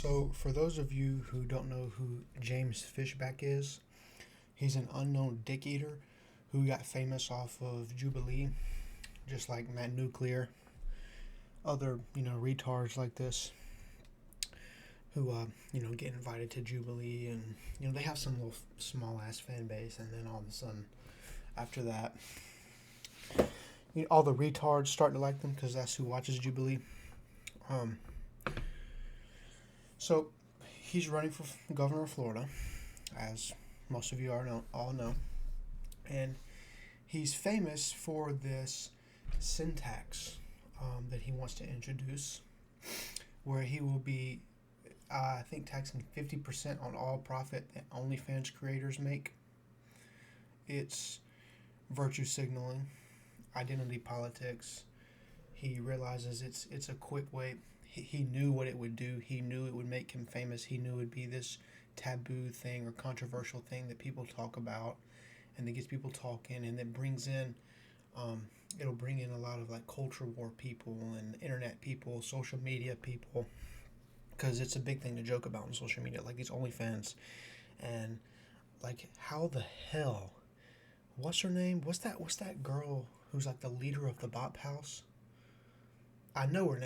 So, for those of you who don't know who James Fishback is, he's an unknown dick eater who got famous off of Jubilee, just like Matt Nuclear, other, retards like this who, get invited to Jubilee and, they have some little small ass fan base, and then all of a sudden, after that, all the retards start to like them because that's who watches Jubilee. Um, so, he's running for governor of Florida, as most of you all know, and he's famous for this syntax that he wants to introduce, where he will be, I think, taxing 50% on all profit that Onlyfans creators make. It's virtue signaling, identity politics. He realizes it's a quick way. He knew what it would do. He knew it would make him famous. He knew it would be this taboo thing or controversial thing that people talk about, and that gets people talking, and that brings in, it'll bring in a lot of like culture war people and internet people, social media people, because it's a big thing to joke about on social media, like these OnlyFans, and like how the hell, what's her name? What's that girl who's like the leader of the Bop House? I know her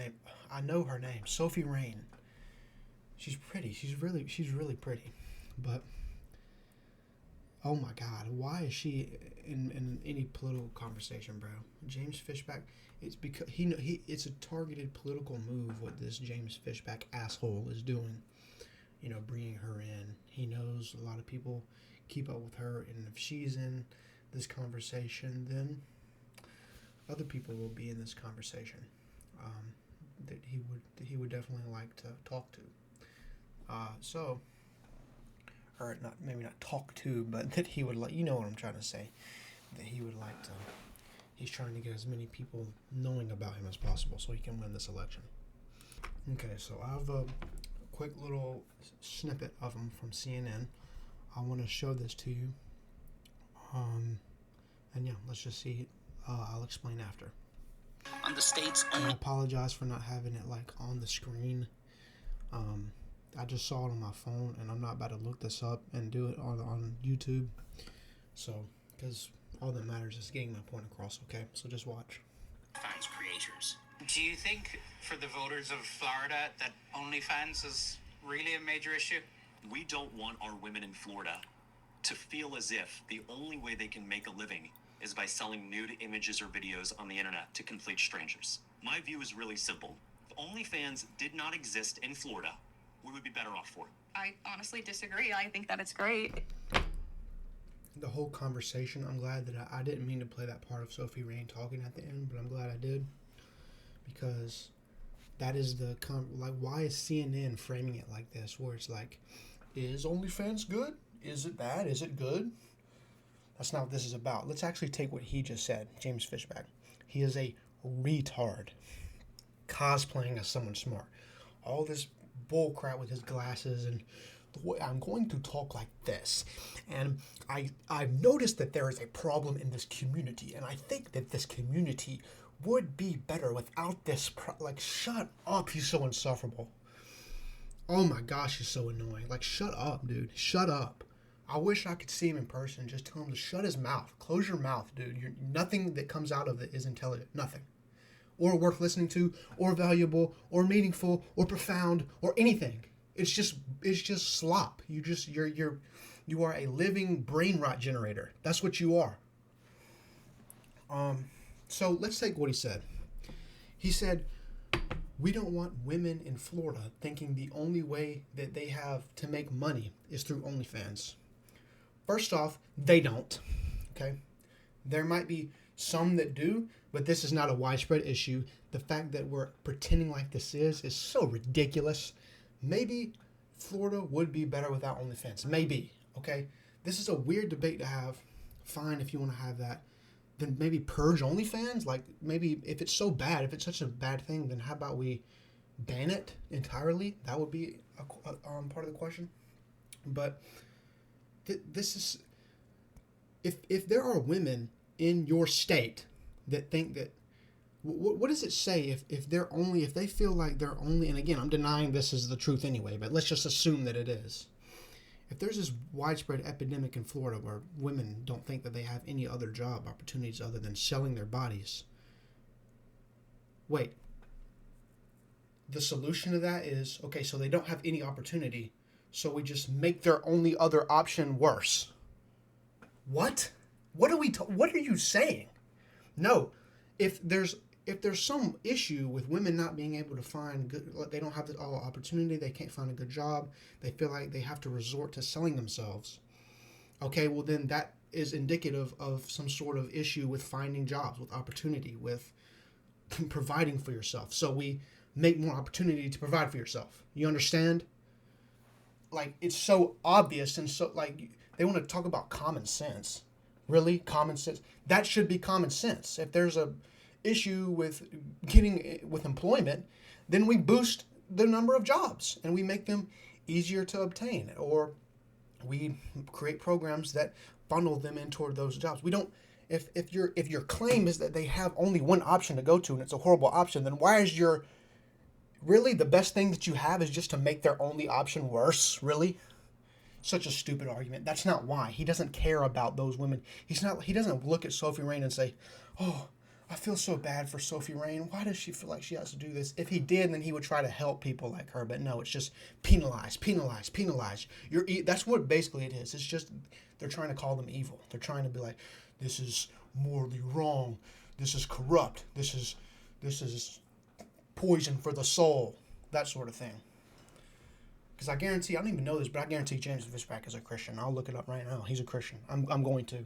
name. Sophie Rain. She's pretty. She's really pretty, but oh my God, why is she in any political conversation, bro? James Fishback. It's because it's a targeted political move what this James Fishback asshole is doing. Bringing her in. He knows a lot of people keep up with her, and if she's in this conversation, then other people will be in this conversation. That he would definitely like to talk to. Or not, maybe not talk to, but that he would like, what I'm trying to say, that he would like to, he's trying to get as many people knowing about him as possible so he can win this election. Okay, so I have a quick little snippet of him from CNN. I want to show this to you. And yeah, let's just see. I'll explain after. On the state's own. I apologize for not having it like on the screen. I just saw it on my phone, and I'm not about to look this up and do it on YouTube. So, because all that matters is getting my point across, okay? So just watch. Fans creators. Do you think for the voters of Florida that OnlyFans is really a major issue? We don't want our women in Florida to feel as if the only way they can make a living is by selling nude images or videos on the internet to complete strangers. My view is really simple. If OnlyFans did not exist in Florida, we would be better off for it. I honestly disagree. I think that it's great. The whole conversation, I'm glad that I didn't mean to play that part of Sophie Rain talking at the end, but I'm glad I did, because that is why is CNN framing it like this, where it's like, is OnlyFans good? Is it bad? Is it good? That's not what this is about. Let's actually take what he just said, James Fishback. He is a retard, cosplaying as someone smart. All this bull crap with his glasses, and the way I'm going to talk like this. And I've noticed that there is a problem in this community, and I think that this community would be better without this. Shut up. He's so insufferable. Oh my gosh, he's so annoying. Shut up, dude. Shut up. I wish I could see him in person. Just tell him to shut his mouth. Close your mouth, dude. Nothing that comes out of it is intelligent. Nothing. Or worth listening to, or valuable, or meaningful, or profound, or anything. It's just slop. You are a living brain rot generator. That's what you are. So let's take what he said. He said, we don't want women in Florida thinking the only way that they have to make money is through OnlyFans. First off, they don't, okay? There might be some that do, but this is not a widespread issue. The fact that we're pretending like this is so ridiculous. Maybe Florida would be better without OnlyFans. Maybe, okay? This is a weird debate to have. Fine if you want to have that. Then maybe purge OnlyFans? Maybe if it's so bad, if it's such a bad thing, then how about we ban it entirely? That would be a part of the question. But this is... If there are women in your state that think that What does it say if they feel like they're only, and again, I'm denying this is the truth anyway, but let's just assume that it is. If there's this widespread epidemic in Florida where women don't think that they have any other job opportunities other than selling their bodies, wait, the solution to that is, okay, so they don't have any opportunity, so we just make their only other option worse. What? What are you saying? No, if there's some issue with women not being able to find good, they don't have the opportunity, they can't find a good job, they feel like they have to resort to selling themselves. Okay, well then that is indicative of some sort of issue with finding jobs, with opportunity, with providing for yourself. So we make more opportunity to provide for yourself. You understand? Like, it's so obvious, and so, like, they want to talk about common sense. Really? Common sense? That should be common sense. If there's a issue with employment, then we boost the number of jobs and we make them easier to obtain, or we create programs that funnel them in toward those jobs. We don't. If your claim is that they have only one option to go to and it's a horrible option, then why is really the best thing that you have is just to make their only option worse? Really? Such a stupid argument. That's not why. He doesn't care about those women. He doesn't look at Sophie Rain and say, "Oh, I feel so bad for Sophie Rain. Why does she feel like she has to do this?" If he did, then he would try to help people like her. But no, it's just penalize, penalize, penalize. That's what basically it is. It's just they're trying to call them evil. They're trying to be like, this is morally wrong. This is corrupt. This is poison for the soul. That sort of thing. Because I guarantee, I don't even know this, but I guarantee James Fishback is a Christian. I'll look it up right now. He's a Christian. I'm going to.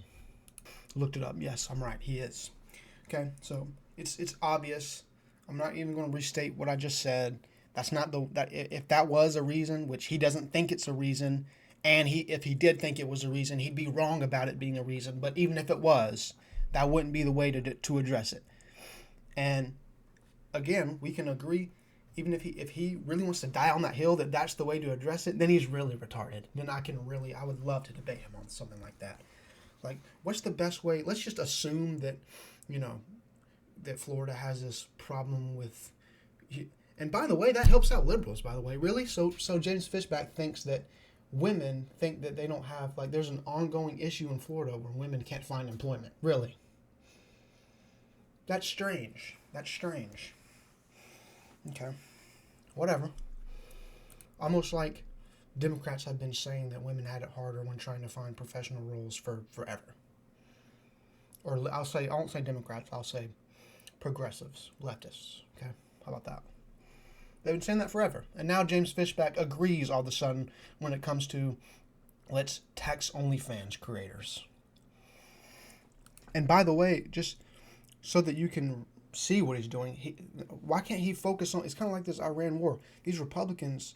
Looked it up. Yes, I'm right. He is. Okay, so it's obvious. I'm not even going to restate what I just said. That's not if that was a reason, which he doesn't think it's a reason, and if he did think it was a reason, he'd be wrong about it being a reason. But even if it was, that wouldn't be the way to address it. And again, we can agree. Even if he really wants to die on that hill, that's the way to address it, then he's really retarded. Then I would love to debate him on something like that. Like, what's the best way? Let's just assume that, that Florida has this problem with, and by the way, that helps out liberals, by the way. Really? So James Fishback thinks that women think that they don't have, like, there's an ongoing issue in Florida where women can't find employment. Really? That's strange. Okay, whatever. Almost like Democrats have been saying that women had it harder when trying to find professional roles for forever. Or I won't say Democrats, I'll say progressives, leftists. Okay, how about that? They've been saying that forever. And now James Fishback agrees all of a sudden when it comes to let's tax Onlyfans creators. And by the way, just so that you can see what he's doing, why can't he focus on, it's kind of like this Iran war. These Republicans,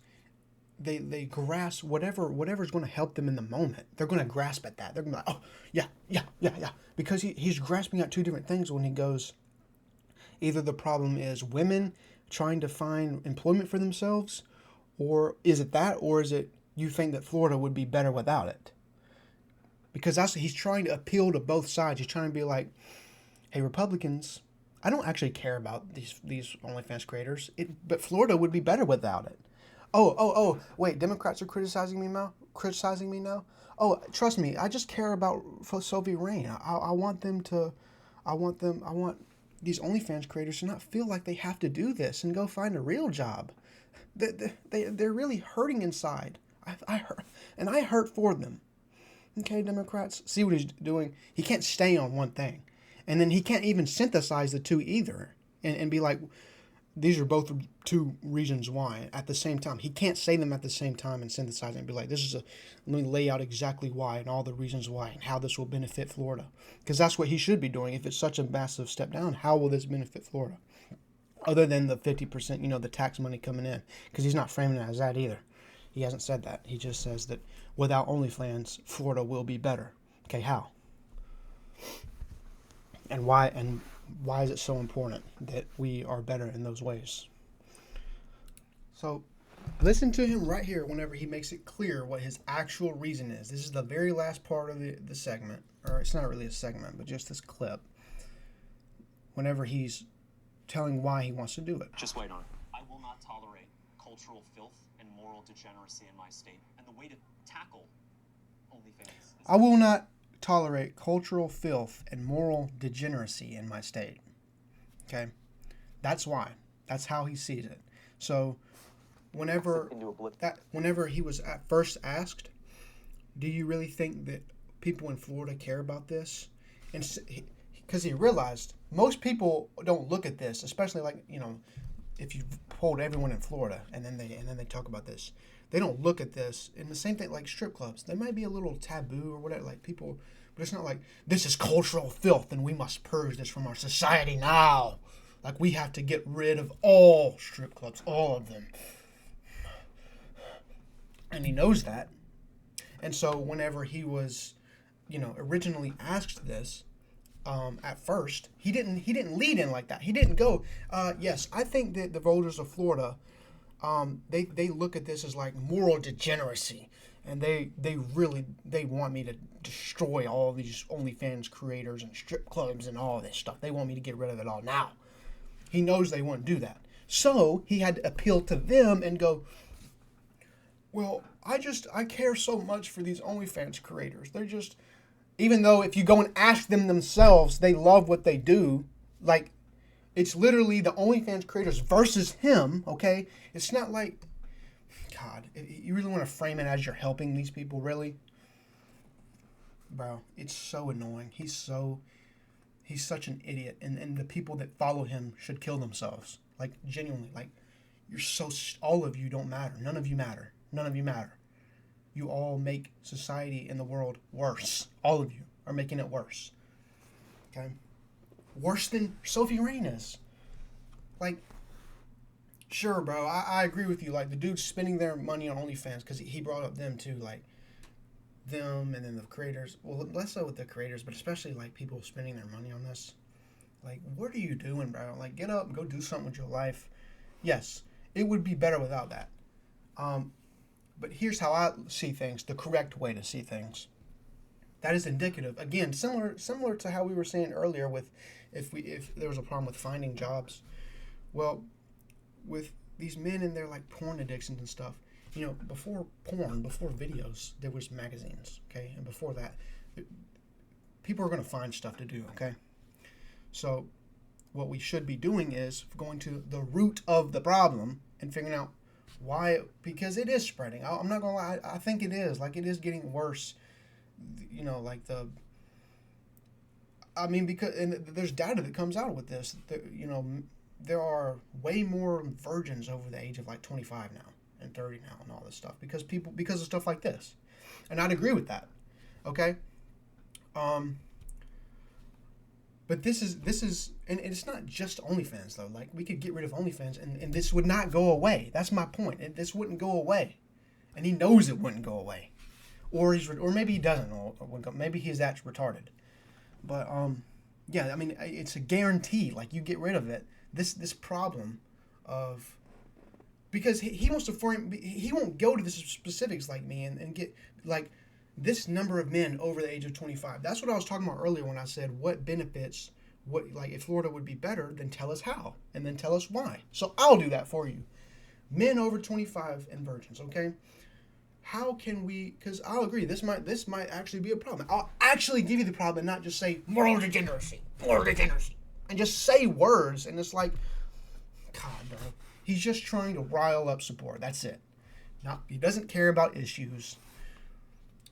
they grasp whatever's going to help them in the moment. They're going to grasp at that. They're going to be like, oh, yeah. Because he's grasping at two different things when he goes, either the problem is women trying to find employment for themselves, or is it that, or is it you think that Florida would be better without it? Because he's trying to appeal to both sides. He's trying to be like, hey, Republicans, I don't actually care about these OnlyFans creators, but Florida would be better without it. Oh, wait, Democrats are criticizing me now? Oh, trust me, I just care about Sophie Rain. I want these OnlyFans creators to not feel like they have to do this and go find a real job. They're really hurting inside. I hurt for them. Okay, Democrats, see what he's doing? He can't stay on one thing. And then he can't even synthesize the two either and be like, these are both two reasons why at the same time. He can't say them at the same time and synthesize it and be like, let me lay out exactly why and all the reasons why and how this will benefit Florida. Because that's what he should be doing. If it's such a massive step down, how will this benefit Florida? Other than the 50%, the tax money coming in. Because he's not framing it as that either. He hasn't said that. He just says that without OnlyFans, Florida will be better. Okay, how? And why is it so important that we are better in those ways? So listen to him right here whenever he makes it clear what his actual reason is. This is the very last part of the segment, or it's not really a segment, but just this clip. Whenever he's telling why he wants to do it. Just wait on it. I will not tolerate cultural filth and moral degeneracy in my state. And the way to tackle OnlyFans is... I will not tolerate cultural filth and moral degeneracy in my state. Okay? That's why. That's how he sees it. So, whenever he was at first asked, do you really think that people in Florida care about this? And because he realized most people don't look at this, especially like, you know, if you polled everyone in Florida and then they talk about this, they don't look at this. And the same thing like strip clubs, they might be a little taboo or whatever, like people, but it's not like this is cultural filth and we must purge this from our society now. Like we have to get rid of all strip clubs, all of them. And he knows that. And so whenever he was, you know, originally asked this, at first, he didn't lead in like that. He didn't go, yes, I think that the voters of Florida, they look at this as like moral degeneracy. And they want me to destroy all these OnlyFans creators and strip clubs and all this stuff. They want me to get rid of it all now. He knows they won't do that. So he had to appeal to them and go, well, I care so much for these OnlyFans creators. They're just, even though if you go and ask them themselves, they love what they do. Like, it's literally the OnlyFans creators versus him, okay? It's not like, God, you really want to frame it as you're helping these people, really? Bro, it's so annoying. He's such an idiot. And the people that follow him should kill themselves. Like, genuinely. Like, all of you don't matter. None of you matter. None of you matter. You all make society and the world worse. All of you are making it worse. Okay? Worse than Sophie Reyes. Like, sure, bro, I agree with you. Like, the dude's spending their money on OnlyFans because he brought up them too. Like, them and then the creators. Well, less so with the creators, but especially, like, people spending their money on this. Like, what are you doing, bro? Like, get up and go do something with your life. Yes, it would be better without that. But here's how I see things, the correct way to see things. That is indicative. Again, similar to how we were saying earlier with if there was a problem with finding jobs. Well, with these men and their like porn addictions and stuff, you know, before videos, there was magazines, okay? And before that, people are going to find stuff to do, okay? So what we should be doing is going to the root of the problem and figuring out why, because it is spreading. I'm not going to lie, I think it is. Like, it is getting worse. You know, like because and there's data that comes out with this. You know, there are way more virgins over the age of like 25 now and 30 now and all this stuff because of stuff like this. And I'd agree with that. Okay? But this is, and it's not just OnlyFans though. Like, we could get rid of OnlyFans and this would not go away. That's my point. This wouldn't go away, and he knows it wouldn't go away, or maybe he doesn't know. Maybe he's that retarded. But yeah, I mean, it's a guarantee. Like, you get rid of it, this problem of, because he wants to frame. He won't go to the specifics like me and get like. This number of men over the age of 25. That's what I was talking about earlier when I said what benefits, like if Florida would be better, then tell us how, and then tell us why. So I'll do that for you. Men over 25 and virgins, okay? How can we, because I'll agree, this might actually be a problem. I'll actually give you the problem and not just say moral degeneracy, and just say words, and it's like, God, bro. He's just trying to rile up support. That's it. He doesn't care about issues.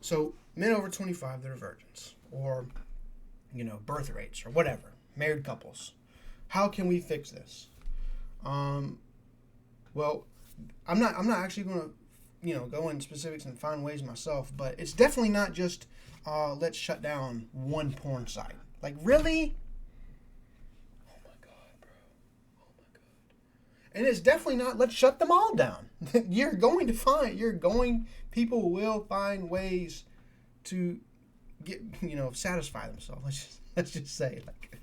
So, men over 25 that are virgins, or, you know, birth rates, or whatever, married couples. How can we fix this? Well, I'm not actually going to, you know, go in specifics and find ways myself, but it's definitely not just, let's shut down one porn site. Like, really? Oh my God, bro. Oh my God. And it's definitely not, let's shut them all down. People will find ways to get, you know, satisfy themselves. Let's just say, like,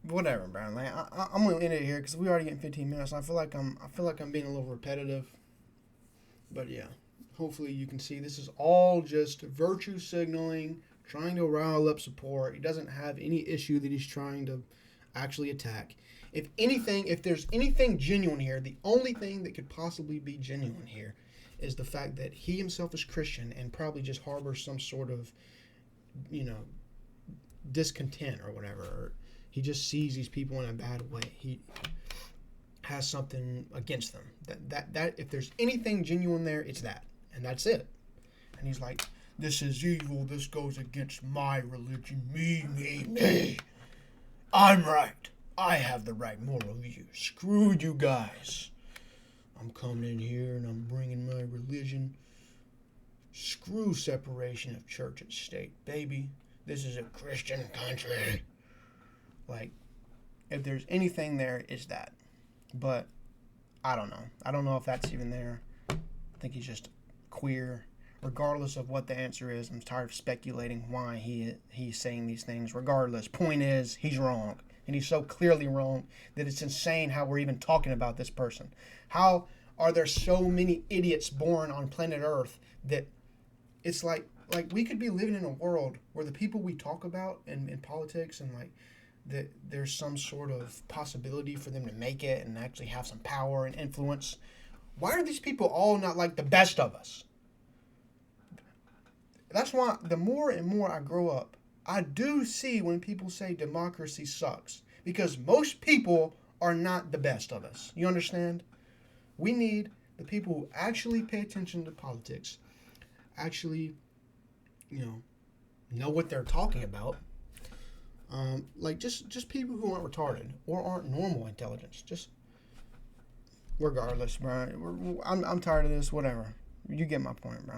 whatever, bro. Like, I'm gonna end it here because we already getting 15 minutes. I feel like I'm being a little repetitive, but yeah. Hopefully you can see this is all just virtue signaling, trying to rile up support. He doesn't have any issue that he's trying to actually attack. If anything, if there's anything genuine here, the only thing that could possibly be genuine here is the fact that he himself is Christian and probably just harbors some sort of, discontent or whatever. Or he just sees these people in a bad way. He has something against them. That if there's anything genuine there, it's that. And that's it. And he's like, this is evil. This goes against my religion. Me. I'm right. I have the right moral view. Screw you guys. I'm coming in here and I'm bringing my religion. Screw separation of church and state, baby. This is a Christian country. Like, if there's anything there, it's that. But I don't know. I don't know if that's even there. I think he's just queer. Regardless of what the answer is, I'm tired of speculating why he's saying these things. Regardless, point is, he's wrong. And he's so clearly wrong that it's insane how we're even talking about this person. How are there so many idiots born on planet Earth that it's like we could be living in a world where the people we talk about in politics and like that there's some sort of possibility for them to make it and actually have some power and influence. Why are these people all not like the best of us? That's why the more and more I grow up, I do see when people say democracy sucks. Because most people are not the best of us. You understand? We need the people who actually pay attention to politics, actually, know what they're talking about. Like just people who aren't retarded or aren't normal intelligence. Just regardless, bro. I'm tired of this. Whatever. You get my point, bro.